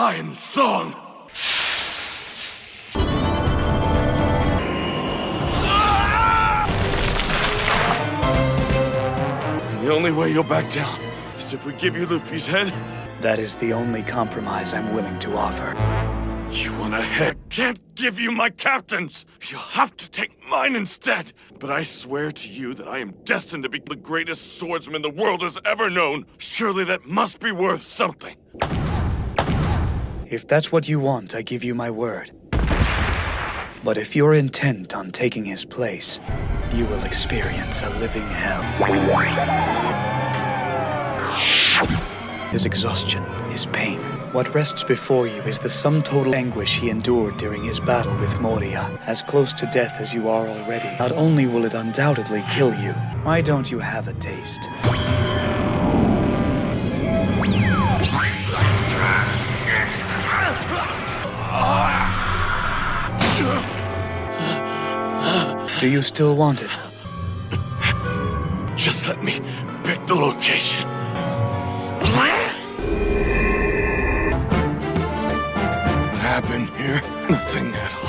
Lion Song! The only way you'll back down is if we give you Luffy's head. That is the only compromise I'm willing to offer. You want a head? Can't give you my captain's! You'll have to take mine instead! But I swear to you that I am destined to be the greatest swordsman the world has ever known. Surely that must be worth something. If that's what you want, I give you my word. But if you're intent on taking his place, you will experience a living hell. His exhaustion, his pain. What rests before you is the sum total anguish he endured during his battle with Moria. As close to death as you are already, not only will it undoubtedly kill you, why don't you have a taste? Do you still want it? Just let me pick the location. What happened here? Nothing at all.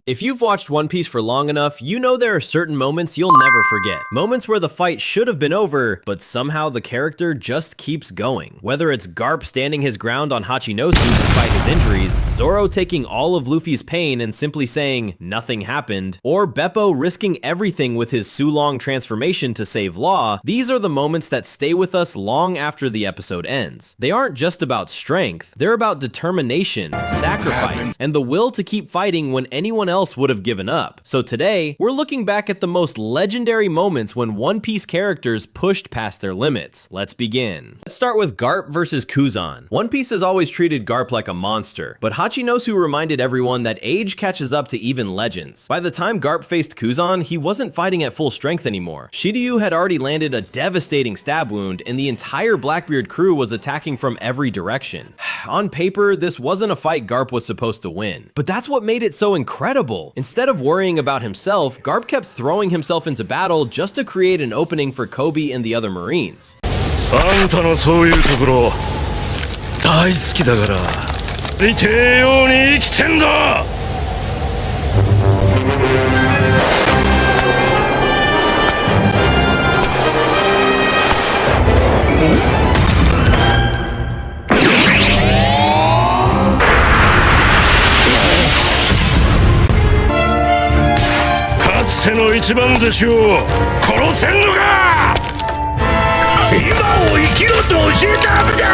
If you've watched One Piece for long enough, you know there are certain moments you'll never forget. Moments where the fight should have been over, but somehow the character just keeps going. Whether it's Garp standing his ground on Hachinosu despite his injuries, Zoro taking all of Luffy's pain and simply saying, nothing happened, or Bepo risking everything with his Sulong transformation to save Law, these are the moments that stay with us long after the episode ends. They aren't just about strength, they're about determination, sacrifice, and the will to keep fighting when anyone else would have given up. So today, we're looking back at the most legendary moments when One Piece characters pushed past their limits. Let's begin. Let's start with Garp versus Kuzan. One Piece has always treated Garp like a monster, but Hachinosu reminded everyone that age catches up to even legends. By the time Garp faced Kuzan, he wasn't fighting at full strength anymore. Shiryu had already landed a devastating stab wound, and the entire Blackbeard crew was attacking from every direction. On paper, this wasn't a fight Garp was supposed to win, but that's what made it so incredible. Instead of worrying about himself, Garp kept throwing himself into battle just to create an opening for Koby and the other Marines. あんたのそういうところ大好きだから見てえように生きてんだかつての一番弟子を殺せんのか今を生きろと教えたはずだ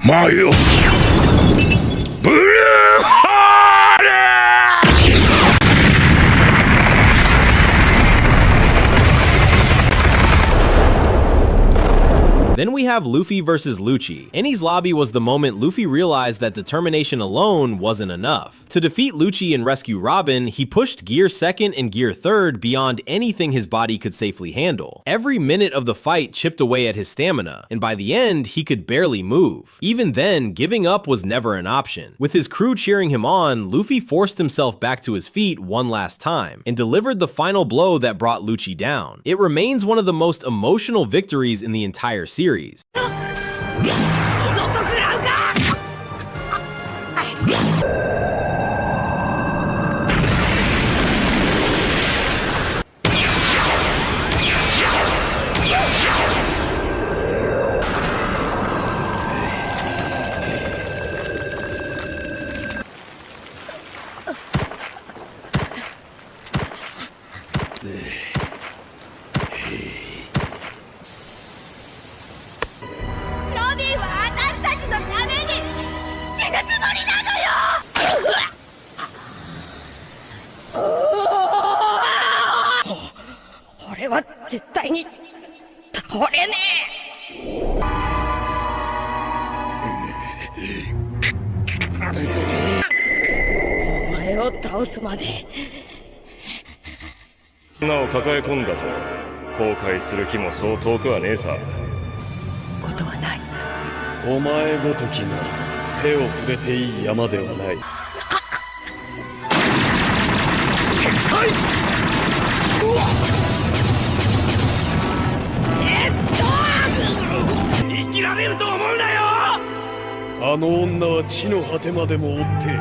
マヨブルーハーレ Then we have Luffy versus Lucci. Enies lobby was the moment Luffy realized that determination alone wasn't enough. To defeat Lucci and rescue Robin, he pushed Gear 2nd and Gear 3rd beyond anything his body could safely handle. Every minute of the fight chipped away at his stamina, and by the end, he could barely move. Even then, giving up was never an option. With his crew cheering him on, Luffy forced himself back to his feet one last time, and delivered the final blow that brought Lucci down. It remains one of the most emotional victories in the entire series. 倒すまで女を抱え込んだと後悔する日もそう遠くはねえさ。ことはない。お前ごときが手を触れていい山ではない。撤回。生きられると思うなよ。あの女は地の果てまでも追って。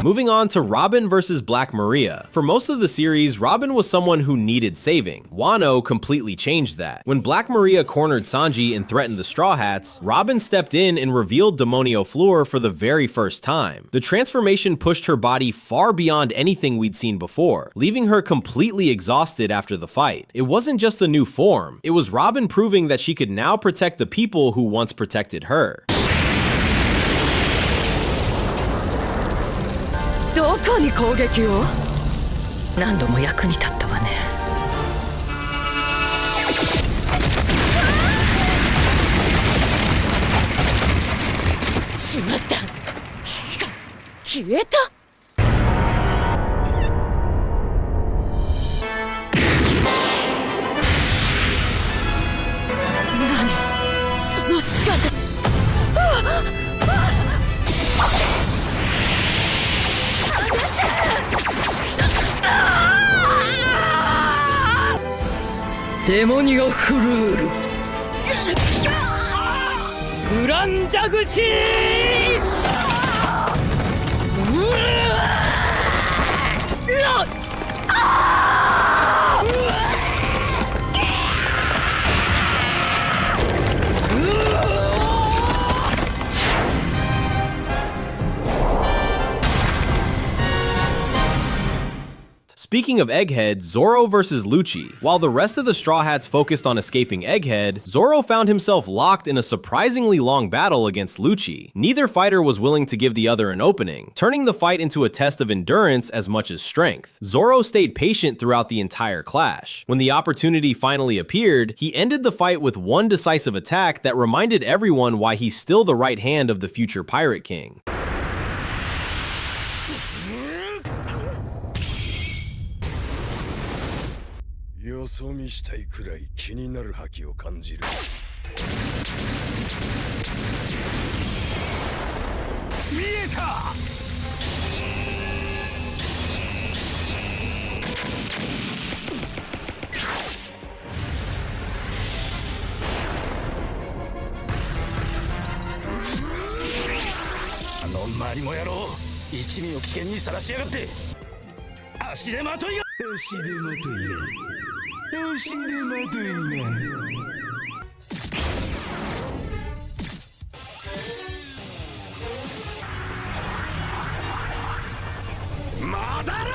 Moving on to Robin versus Black Maria. For most of the series, Robin was someone who needed saving. Wano completely changed that. When Black Maria cornered Sanji and threatened the Straw Hats, Robin stepped in and revealed Demonio Fleur for the very first time. The transformation pushed her body far beyond anything we'd seen before, leaving her completely exhausted after the fight. It wasn't just a new form, it was Robin proving that she could now protect the people who once protected her. どこに攻撃を？何度も役に立ったわね。しまった。消えた。何？その姿。デモニオフルールグランジャグシSpeaking of Egghead, Zoro versus Lucci. While the rest of the Straw Hats focused on escaping Egghead, Zoro found himself locked in a surprisingly long battle against Lucci. Neither fighter was willing to give the other an opening, turning the fight into a test of endurance as much as strength. Zoro stayed patient throughout the entire clash. When the opportunity finally appeared, he ended the fight with one decisive attack that reminded everyone why he's still the right hand of the future Pirate King. よそ見したいくらい気になる覇気を感じる。見えた。あのマリモ野郎、一味を危険にさらしやがって。足手まといが。足手まといが。足手まといが。まだら。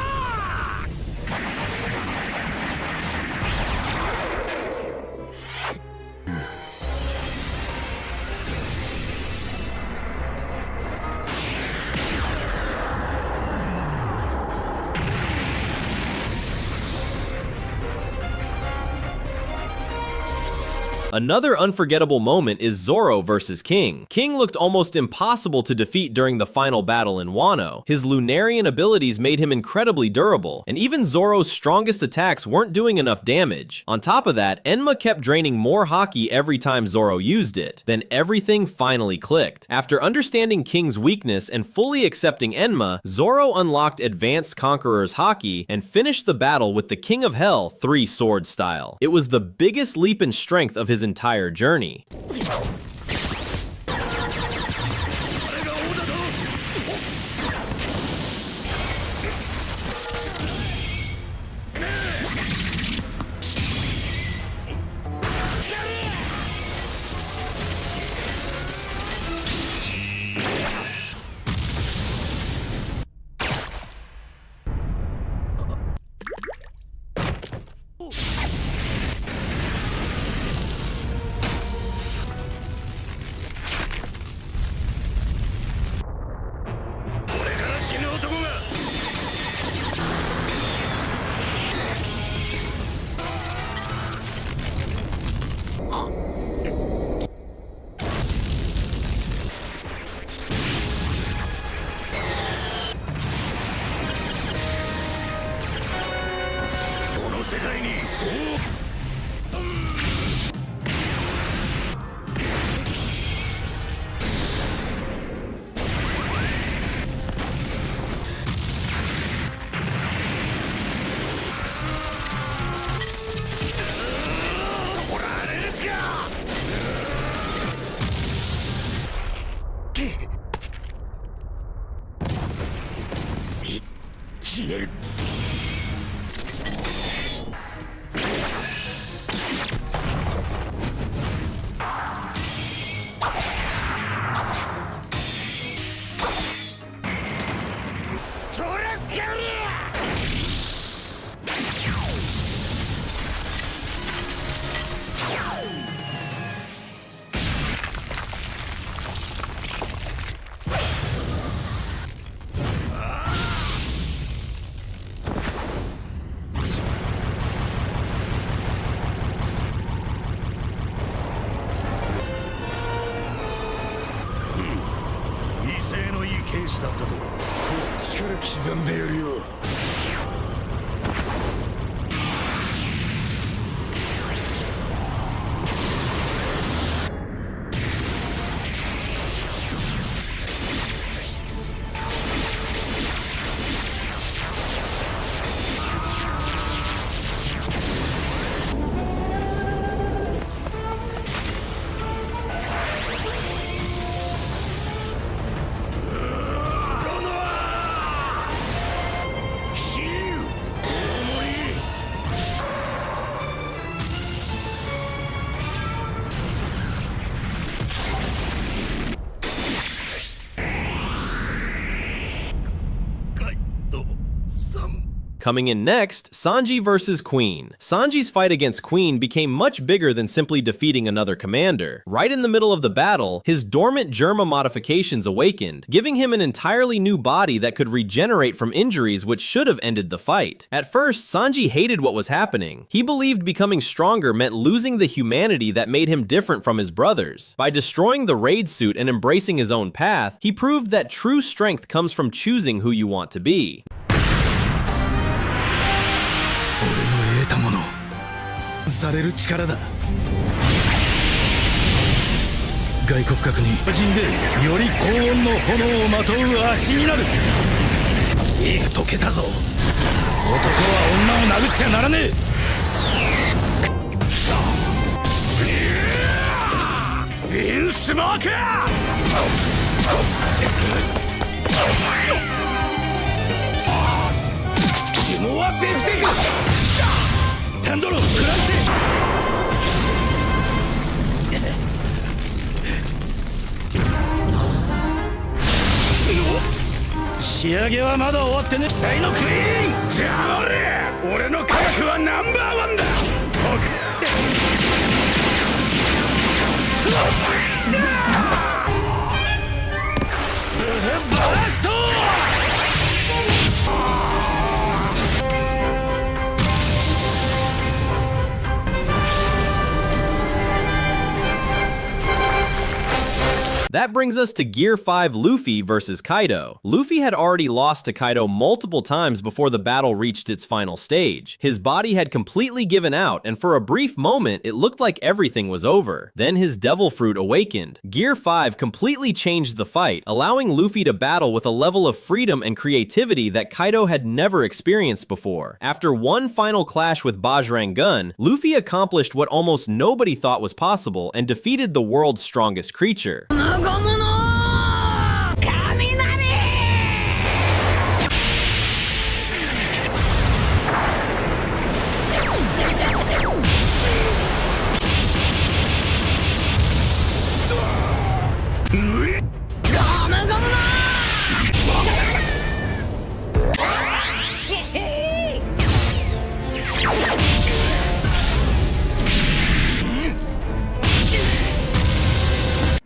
Another unforgettable moment is Zoro versus King. King looked almost impossible to defeat during the final battle in Wano. His Lunarian abilities made him incredibly durable, and even Zoro's strongest attacks weren't doing enough damage. On top of that, Enma kept draining more haki every time Zoro used it. Then everything finally clicked. After understanding King's weakness and fully accepting Enma, Zoro unlocked Advanced Conqueror's haki and finished the battle with the King of Hell 3-sword style. It was the biggest leap in strength of his entire journey. 男がこの世界に消える。威勢のいい剣士だったとこっちから刻んでやるよ。Coming in next, Sanji versus Queen. Sanji's fight against Queen became much bigger than simply defeating another commander. Right in the middle of the battle, his dormant Germa modifications awakened, giving him an entirely new body that could regenerate from injuries which should have ended the fight. At first, Sanji hated what was happening. He believed becoming stronger meant losing the humanity that made him different from his brothers. By destroying the raid suit and embracing his own path, he proved that true strength comes from choosing who you want to be. 俺の得たものされる力だ。外骨格に人でより高温の炎をまとう足になる。いい解けたぞ。男は女を殴っちゃならねえ。ビンスモーク呪文はベフテイクタンドロフランセ仕上げはまだ終わってね。奇才のクイーンじゃあ俺の科学はナンバーワンだ。バラストThat brings us to Gear 5 Luffy versus Kaido. Luffy had already lost to Kaido multiple times before the battle reached its final stage. His body had completely given out, and for a brief moment, it looked like everything was over. Then his devil fruit awakened. Gear 5 completely changed the fight, allowing Luffy to battle with a level of freedom and creativity that Kaido had never experienced before. After one final clash with Bajrang Gun, Luffy accomplished what almost nobody thought was possible and defeated the world's strongest creature.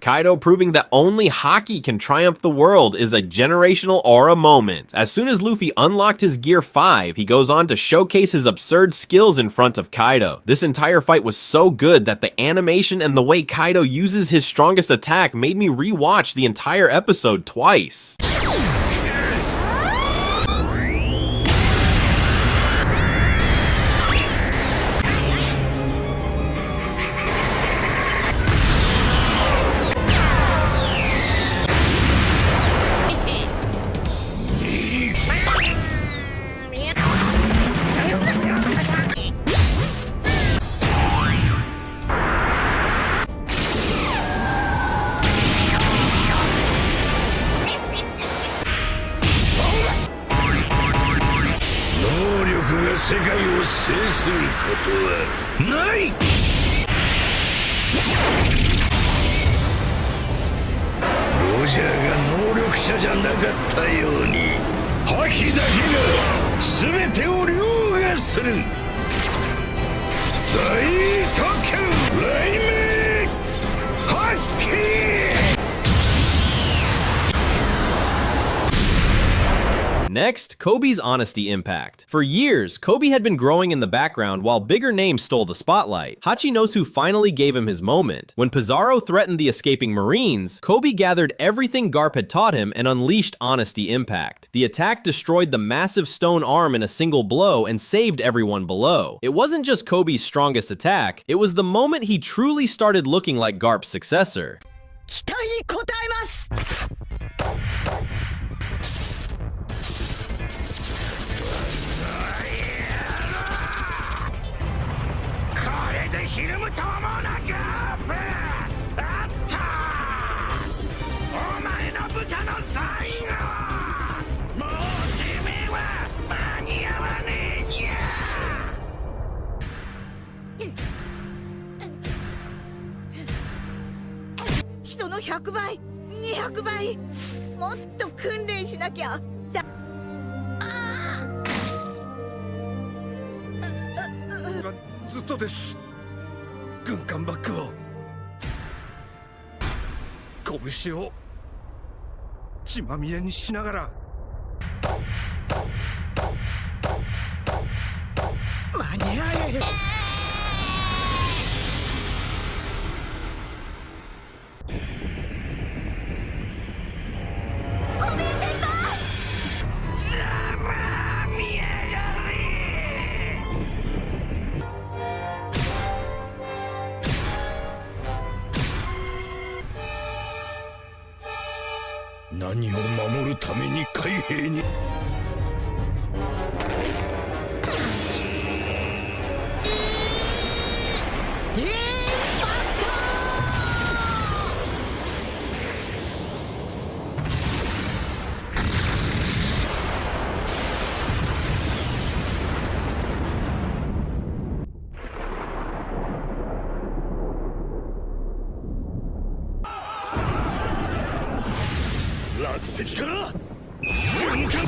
Kaido proving that only Haki can triumph the world is a generational aura moment. As soon as Luffy unlocked his Gear 5, he goes on to showcase his absurd skills in front of Kaido. This entire fight was so good that the animation and the way Kaido uses his strongest attack made me rewatch the entire episode twice. Next, Koby's honesty impact. For years, Koby had been growing in the background while bigger names stole the spotlight. Hachinosu finally gave him his moment. When Pizarro threatened the escaping Marines, Koby gathered everything Garp had taught him and unleashed honesty impact. The attack destroyed the massive stone arm in a single blow and saved everyone below. It wasn't just Koby's strongest attack, it was the moment he truly started looking like Garp's successor. 期待に応えます。ひるむと思うな、ガープ。あった。お前の豚の最後。もうてめえは間に合わねえにゃ。人の100倍、200倍、もっと訓練しなきゃ。ずっとです。軍艦バッグを拳を血まみれにしながら間に合え。コビー先輩。さあ見やがれ。何を守るために海兵に。落石から軍艦。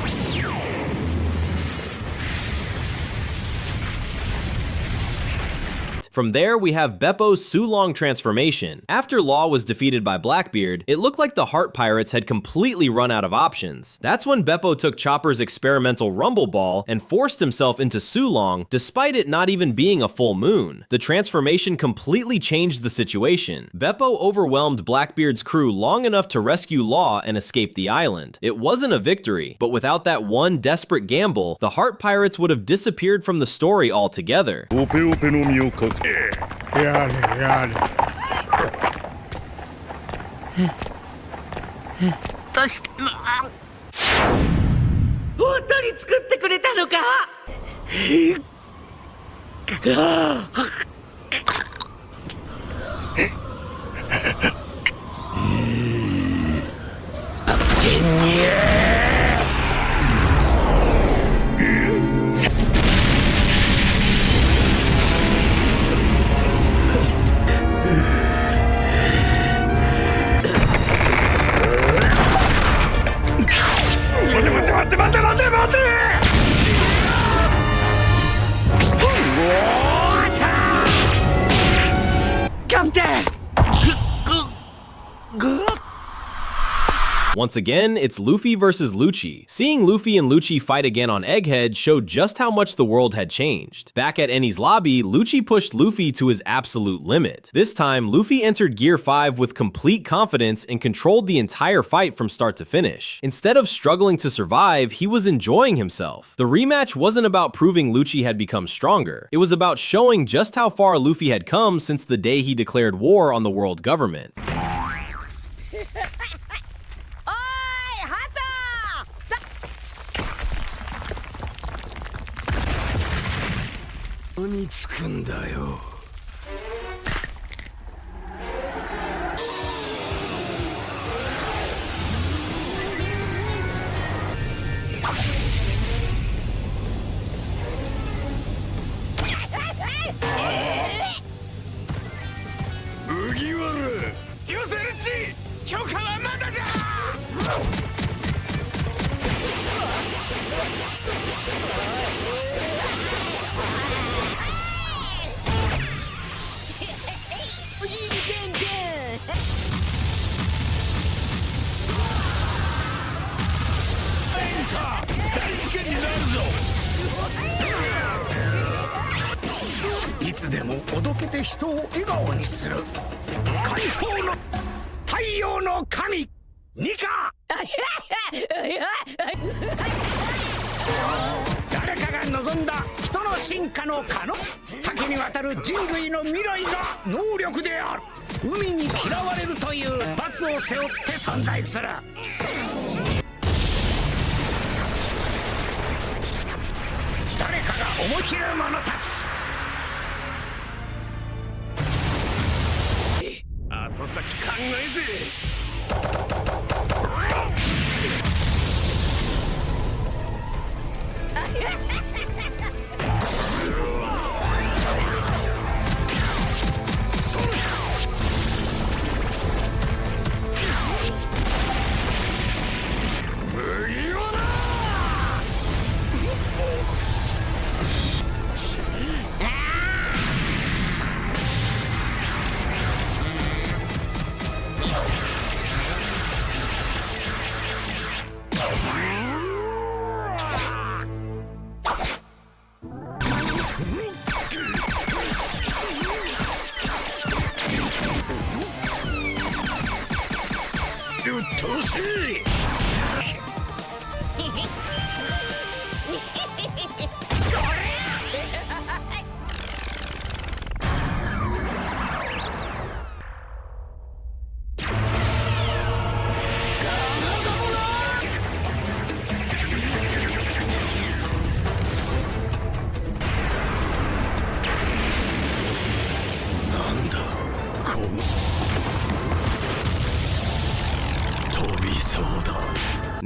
From there, we have Bepo's Sulong transformation. After Law was defeated by Blackbeard, it looked like the Heart Pirates had completely run out of options. That's when Bepo took Chopper's experimental Rumble Ball and forced himself into Sulong, despite it not even being a full moon. The transformation completely changed the situation. Bepo overwhelmed Blackbeard's crew long enough to rescue Law and escape the island. It wasn't a victory, but without that one desperate gamble, the Heart Pirates would have disappeared from the story altogether. やれやれ。どうして本当に作ってくれたのか。キャプテン。Once again, it's Luffy versus Lucci. Seeing Luffy and Lucci fight again on Egghead showed just how much the world had changed. Back at Enies' lobby, Lucci pushed Luffy to his absolute limit. This time, Luffy entered Gear 5 with complete confidence and controlled the entire fight from start to finish. Instead of struggling to survive, he was enjoying himself. The rematch wasn't about proving Lucci had become stronger. It was about showing just how far Luffy had come since the day he declared war on the world government. Nika! 誰かが望んだ人の進化の可能多岐にわたる人類の未来が能力である海に嫌われるという罰を背負って存在する誰かが思い切る者たち後先考えぜ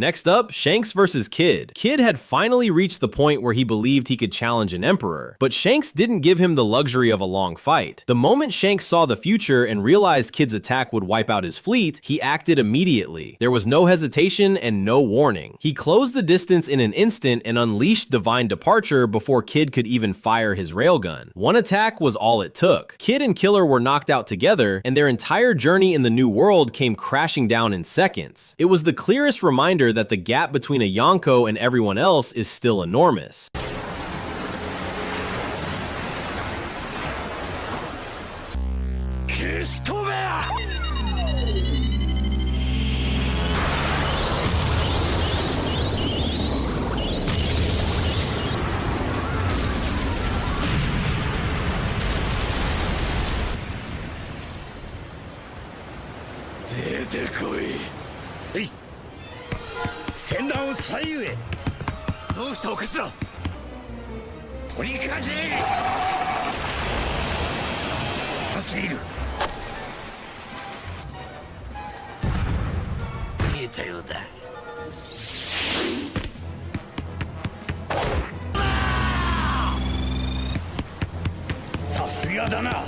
Next up, Shanks versus Kid. Kid had finally reached the point where he believed he could challenge an emperor, but Shanks didn't give him the luxury of a long fight. The moment Shanks saw the future and realized Kid's attack would wipe out his fleet, he acted immediately. There was no hesitation and no warning. He closed the distance in an instant and unleashed Divine Departure before Kid could even fire his railgun. One attack was all it took. Kid and Killer were knocked out together, and their entire journey in the new world came crashing down in seconds. It was the clearest reminder that the gap between a Yonko and everyone else is still enormous. Hey! 戦団を左右へどうしたお頭取りかじ熱すぎる見えたようださすがだな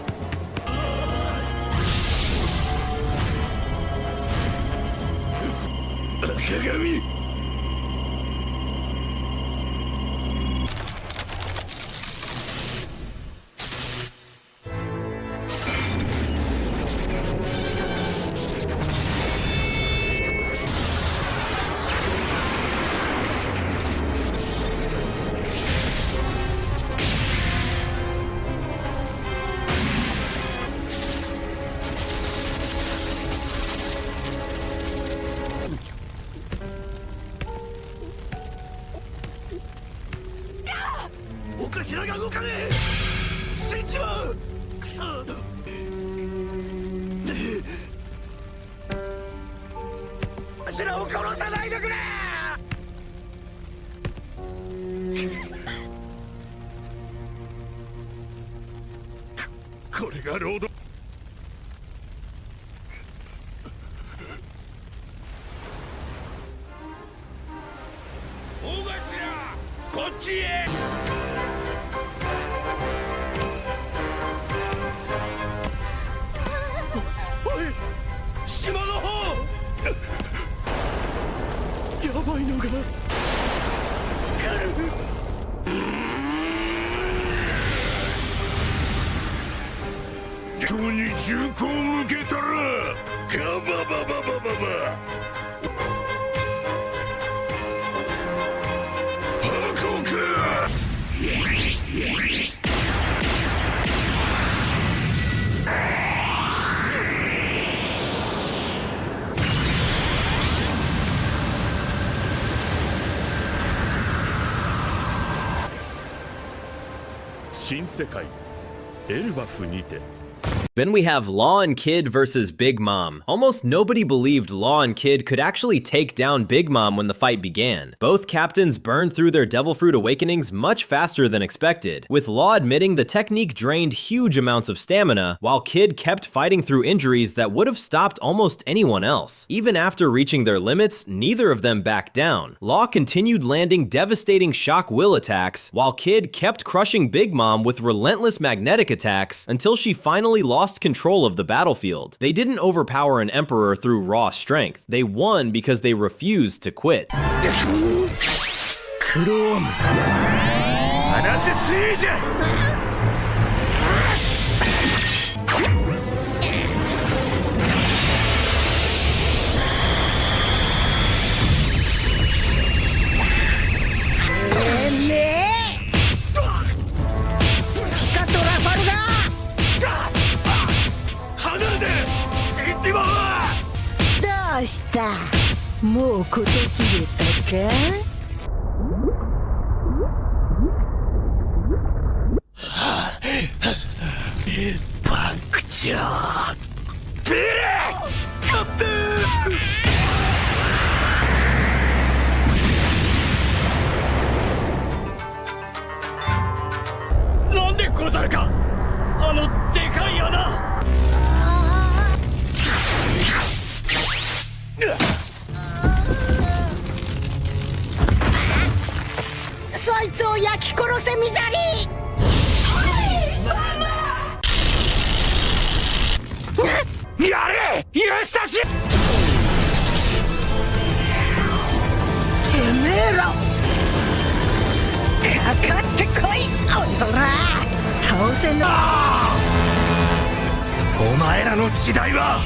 鏡かしらが動かねえ。死んじまう。くそ。柱を殺さないでくれ。これがロード。大頭、こっちへ。おい、島の方。やばいのが来る。今日に銃口を向けたらガババババババ。箱か。新世界エルバフにて。 Then we have Law and Kid versus Big Mom. Almost nobody believed Law and Kid could actually take down Big Mom when the fight began. Both captains burned through their Devil Fruit awakenings much faster than expected, with Law admitting the technique drained huge amounts of stamina, while Kid kept fighting through injuries that would have stopped almost anyone else. Even after reaching their limits, neither of them backed down. Law continued landing devastating shock will attacks, while Kid kept crushing Big Mom with relentless magnetic attacks until she finally lost control of the battlefield. They didn't overpower an emperor through raw strength. They won because they refused to quit. クローム、離せスイージャ。どうした？もう事切れたか？パンクチャービレーカッテン。なんでござるか、あのでかい穴。そいつを焼き殺せミザリー。やれユースタシ。てめえらかかってこい。おら倒せな。お前らの時代は。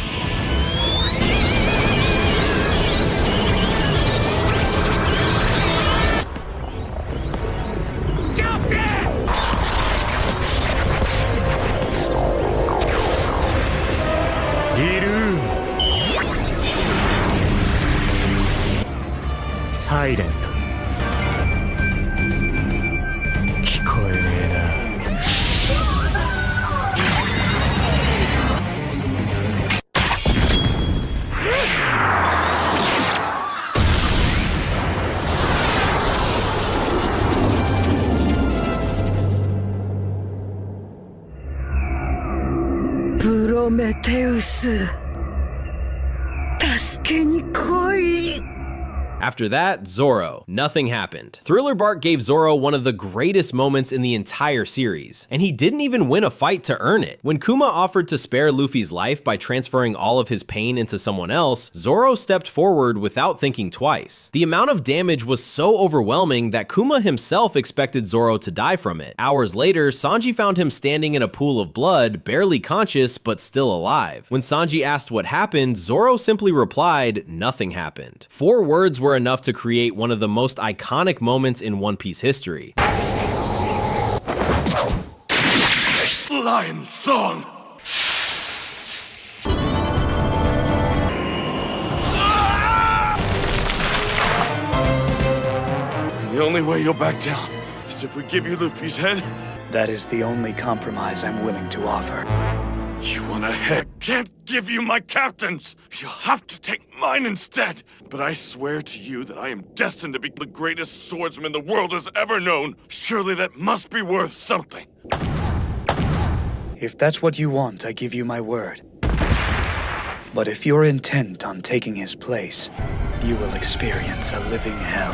サイレント。聞こえねえな。プロメテウス、助けに来い。 After that, Zoro. Nothing happened. Thriller Bark gave Zoro one of the greatest moments in the entire series, and he didn't even win a fight to earn it. When Kuma offered to spare Luffy's life by transferring all of his pain into someone else, Zoro stepped forward without thinking twice. The amount of damage was so overwhelming that Kuma himself expected Zoro to die from it. Hours later, Sanji found him standing in a pool of blood, barely conscious but still alive. When Sanji asked what happened, Zoro simply replied, "Nothing happened." 4 words were enough to create one of the most iconic moments in One Piece history. Lion Song! The only way you'll back down is us if we give you Luffy's head? That is the only compromise I'm willing to offer. You want a head? Can't give you my captains! You'll have to take mine instead! But I swear to you that I am destined to be the greatest swordsman the world has ever known. Surely that must be worth something. If that's what you want, I give you my word. But if you're intent on taking his place, you will experience a living hell.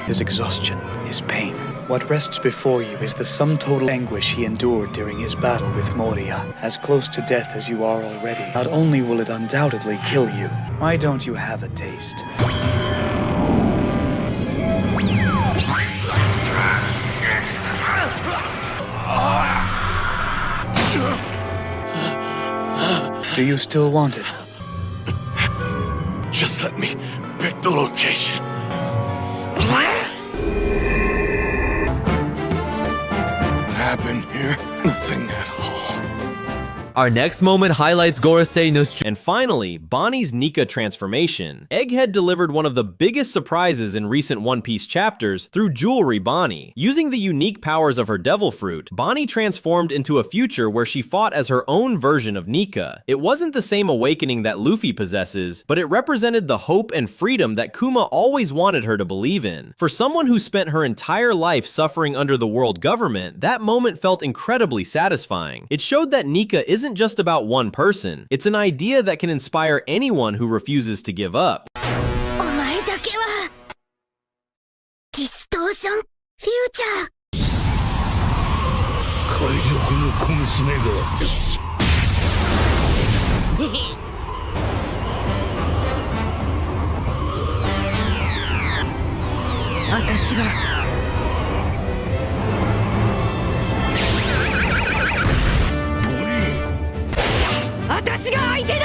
His exhaustion, his pain. What rests before you is the sum total anguish he endured during his battle with Moria. As close to death as you are already, not only will it undoubtedly kill you, why don't you have a taste? Do you still want it? Just let me pick the location. What happened here? Nothing at all. Our next moment highlights Gorosei no And finally, Bonney's Nika transformation. Egghead delivered one of the biggest surprises in recent One Piece chapters through Jewelry Bonney. Using the unique powers of her devil fruit, Bonney transformed into a future where she fought as her own version of Nika. It wasn't the same awakening that Luffy possesses, but it represented the hope and freedom that Kuma always wanted her to believe in. For someone who spent her entire life suffering under the world government, that moment felt incredibly satisfying. It showed that Nika isn't just about one person. It's an idea that can inspire anyone who refuses to give up. お前だけはディストーションフューチャー海賊の小娘が私が私が相手だ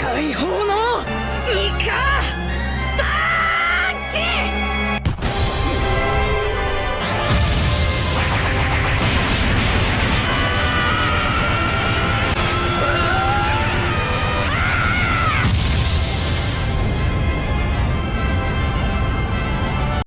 解放のニカ